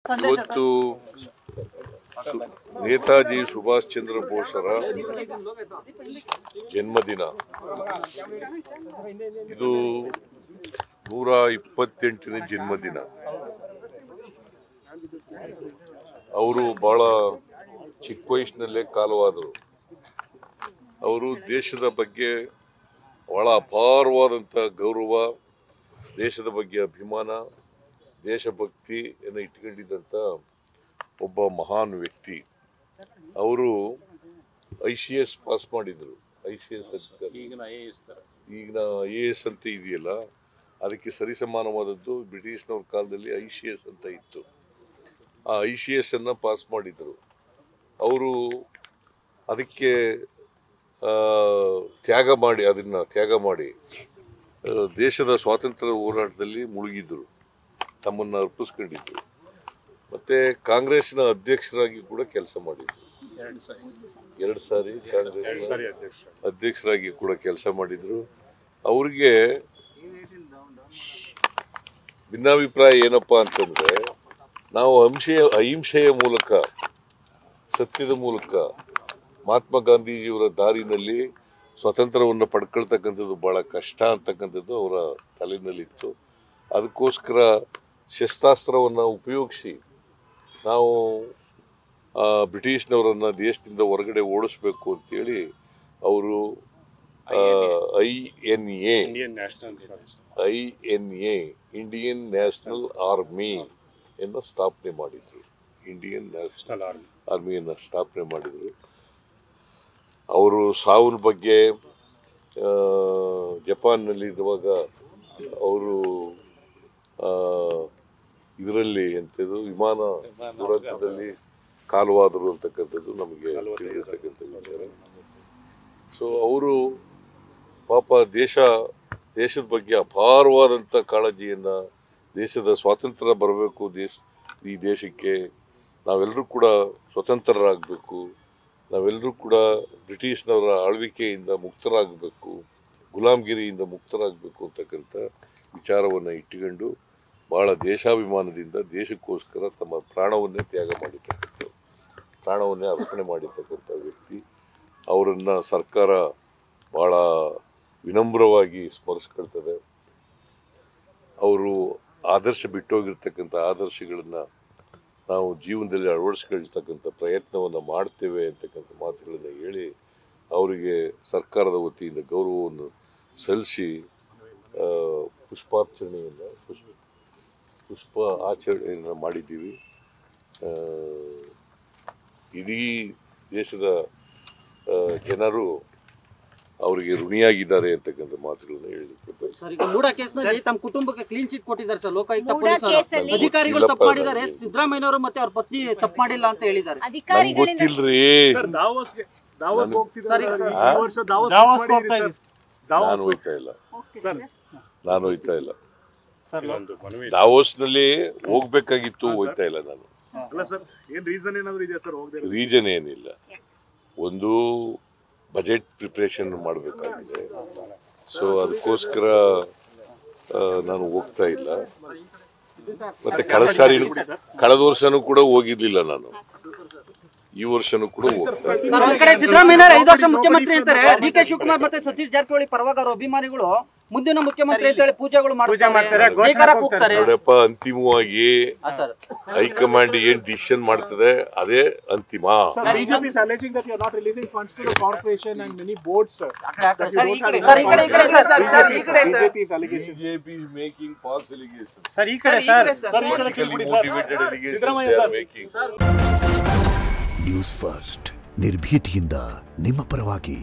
ಇವತ್ತು ನೇತಾಜಿ ಸುಭಾಷ್ ಚಂದ್ರ ಬೋಸರ ಜನ್ಮದಿನ. ಇದು 128ನೇ ಜನ್ಮದಿನ. ಅವರು ಬಹಳ ಚಿಕ್ಕ ವಯಸ್ಸಿನಲ್ಲೇ ಕಾಲವಾದರು. ಅವರು ದೇಶದ ಬಗ್ಗೆ ಬಹಳ ಅಪಾರವಾದಂಥ ಗೌರವ, ದೇಶದ ಬಗ್ಗೆ ಅಭಿಮಾನ, ದೇಶಭಕ್ತಿಯನ್ನು ಇಟ್ಕೊಂಡಿದ್ದಂಥ ಒಬ್ಬ ಮಹಾನ್ ವ್ಯಕ್ತಿ. ಅವರು ICS ಪಾಸ್ ಮಾಡಿದ್ರು. ICS ಈಗಿನ IAS ಅಂತ ಇದೆಯಲ್ಲ, ಅದಕ್ಕೆ ಸರಿಸಮಾನವಾದದ್ದು ಬ್ರಿಟಿಷ್ನವ್ರ ಕಾಲದಲ್ಲಿ ICS ಅಂತ ಇತ್ತು. ಆ ICS ಅನ್ನ ಪಾಸ್ ಮಾಡಿದ್ರು. ಅವರು ಅದಕ್ಕೆ ತ್ಯಾಗ ಮಾಡಿ ದೇಶದ ಸ್ವಾತಂತ್ರ್ಯ ಹೋರಾಟದಲ್ಲಿ ಮುಳುಗಿದ್ರು, ತಮ್ಮನ್ನು ಅರ್ಪಿಸ್ಕೊಂಡಿದ್ರು. ಮತ್ತೆ ಕಾಂಗ್ರೆಸ್ನ ಅಧ್ಯಕ್ಷರಾಗಿ ಕೂಡ ಕೆಲಸ ಮಾಡಿದ್ರು. 2 ಸಾರಿ ಕಾಂಗ್ರೆಸ್ ಅಧ್ಯಕ್ಷರಾಗಿ ಕೂಡ ಕೆಲಸ ಮಾಡಿದ್ರು. ಅವ್ರಿಗೆ ಭಿನ್ನಾಭಿಪ್ರಾಯ ಏನಪ್ಪಾ ಅಂತಂದ್ರೆ, ನಾವು ಅಹಿಂಸೆಯ ಮೂಲಕ, ಸತ್ಯದ ಮೂಲಕ ಮಹಾತ್ಮ ಗಾಂಧೀಜಿಯವರ ದಾರಿನಲ್ಲಿ ಸ್ವಾತಂತ್ರ್ಯವನ್ನು ಪಡ್ಕೊಳ್ತಕ್ಕಂಥದ್ದು ಬಹಳ ಕಷ್ಟ ಅಂತಕ್ಕಂಥದ್ದು ಅವರ ತಲೆಯಲ್ಲಿತ್ತು. ಅದಕ್ಕೋಸ್ಕರ ಶಸ್ತ್ರಾಸ್ತ್ರವನ್ನು ಉಪಯೋಗಿಸಿ ನಾವು ಬ್ರಿಟಿಷ್ನವರನ್ನ ದೇಶದಿಂದ ಹೊರಗಡೆ ಓಡಿಸ್ಬೇಕು ಅಂತೇಳಿ ಅವರು INA ಇಂಡಿಯನ್ ನ್ಯಾಷನಲ್ ಆರ್ಮಿ ಅನ್ನು ಸ್ಥಾಪನೆ ಮಾಡಿದ್ರು. ಇಂಡಿಯನ್ ನ್ಯಾಷನಲ್ ಆರ್ಮಿಯನ್ನು ಸ್ಥಾಪನೆ ಮಾಡಿದ್ರು. ಅವರು ಸಾವಿನ ಬಗ್ಗೆ ಜಪಾನ್ನಲ್ಲಿ ಇರುವಾಗ ಅವರು ಇದರಲ್ಲಿ ಎಂಥದ್ದು ವಿಮಾನ ದುರಂತದಲ್ಲಿ ಕಾಲವಾದರು ಅಂತಕ್ಕಂಥದ್ದು ನಮಗೆ ತಿಳಿದಿರ್ತಕ್ಕಂಥ ವಿಚಾರ. ಸೊ ಅವರು ಪಾಪ ದೇಶದ ಬಗ್ಗೆ ಅಪಾರವಾದಂಥ ಕಾಳಜಿಯನ್ನು, ದೇಶದ ಸ್ವಾತಂತ್ರ್ಯ ಬರಬೇಕು, ಈ ದೇಶಕ್ಕೆ ನಾವೆಲ್ಲರೂ ಕೂಡ ಸ್ವತಂತ್ರರಾಗಬೇಕು, ನಾವೆಲ್ಲರೂ ಕೂಡ ಬ್ರಿಟಿಷ್ನವರ ಆಳ್ವಿಕೆಯಿಂದ ಮುಕ್ತರಾಗಬೇಕು, ಗುಲಾಮಗಿರಿಯಿಂದ ಮುಕ್ತರಾಗಬೇಕು ಅಂತಕ್ಕಂಥ ವಿಚಾರವನ್ನು ಇಟ್ಟುಕೊಂಡು ಬಹಳ ದೇಶಾಭಿಮಾನದಿಂದ ದೇಶಕ್ಕೋಸ್ಕರ ತಮ್ಮ ಪ್ರಾಣವನ್ನೇ ಅರ್ಪಣೆ ಮಾಡಿರ್ತಕ್ಕಂಥ ವ್ಯಕ್ತಿ. ಅವರನ್ನು ಸರ್ಕಾರ ಬಹಳ ವಿನಮ್ರವಾಗಿ ಸ್ಮರಿಸ್ಕೊಳ್ತದೆ. ಅವರು ಬಿಟ್ಟೋಗಿರ್ತಕ್ಕಂಥ ಆದರ್ಶಗಳನ್ನು ನಾವು ಜೀವನದಲ್ಲಿ ಅಳವಡಿಸ್ಕೊಳ್ತಕ್ಕಂಥ ಪ್ರಯತ್ನವನ್ನು ಮಾಡ್ತೇವೆ ಅಂತಕ್ಕಂಥ ಮಾತುಗಳನ್ನು ಹೇಳಿ ಅವರಿಗೆ ಸರ್ಕಾರದ ವತಿಯಿಂದ ಗೌರವವನ್ನು ಸಲ್ಲಿಸಿ ಪುಷ್ಪ ಆಚರಣೆಯನ್ನು ಮಾಡಿದ್ದೀವಿ. ಇಡೀ ದೇಶದ ಜನರು ಅವರಿಗೆ ಋಣಿಯಾಗಿದ್ದಾರೆ ಅಂತಕ್ಕಂಥ ಮಾತುಗಳನ್ನು ಹೇಳಲಿಕ್ಕೆ ಕುಟುಂಬಕ್ಕೆ ಕ್ಲೀನ್ ಚಿಟ್ ಕೊಟ್ಟಿದ್ದಾರೆ ಸರ್. ಲೋಕಾಯುಕ್ತ ಅಧಿಕಾರಿಗಳು ತಪ್ಪು ಮಾಡಿದ್ದಾರೆ, ಸಿದ್ದರಾಮಯ್ಯನವರು ಮತ್ತೆ ಅವ್ರ ಪತ್ನಿ ತಪ್ಪು ಮಾಡಿಲ್ಲ ಅಂತ ಹೇಳಿದ್ದಾರೆ. ನಂಗೆ ಗೊತ್ತಿಲ್ರಿ, ನಾನು ಹೋಯ್ತಾ ಇಲ್ಲ. ದಾವೋಸ್ನಲ್ಲಿ ಹೋಗ್ಬೇಕಾಗಿತ್ತು, ಹೋಯ್ತಾ ಇಲ್ಲ ನಾನು. ರೀಸನ್ ಏನಿಲ್ಲ, ಒಂದು ಬಜೆಟ್ ಪ್ರಿಪರೇಷನ್ ಮಾಡಬೇಕಾಗಿದೆ. ಸೊ ಅದಕ್ಕೋಸ್ಕರ ನಾನು ಹೋಗ್ತಾ ಇಲ್ಲ. ಮತ್ತೆ ಕಳೆದ ವರ್ಷನೂ ಕೂಡ ಹೋಗಿರ್ಲಿಲ್ಲ ನಾನು, ಈ ವರ್ಷನೂ ಕೂಡ ಹೋಗ್ತಾ ಇಲ್ಲ. ಸಿದ್ದರಾಮಯ್ಯ 5 ವರ್ಷ ಮುಖ್ಯಮಂತ್ರಿ ಅಂತಾರೆ. DK ಶಿವಕುಮಾರ್ ಮತ್ತೆ ಸತೀಶ್ ಜಾರಕಿಹೊಳಿ ಪರವಾಗಿ ಅವರ ಅಭಿಮಾನಿಗಳು ಮುಂದಿನ ಮುಖ್ಯಮಂತ್ರಿ ಅಂತ ಹೇಳಿ ಪೂಜೆಗಳು ಮಾಡ್ತಾರೆ. ನೋಡಪ್ಪ, ಅಂತಿಮವಾಗಿ ಹೈಕಮಾಂಡ್ ಏನ್ ಡಿಸಿಷನ್ ಮಾಡ್ತದೆ ಅದೇ ಅಂತಿಮ. ನ್ಯೂಸ್ ಫಸ್ಟ್, ನಿರ್ಭೀತಿಯಿಂದ ನಿಮ್ಮ ಪರವಾಗಿ.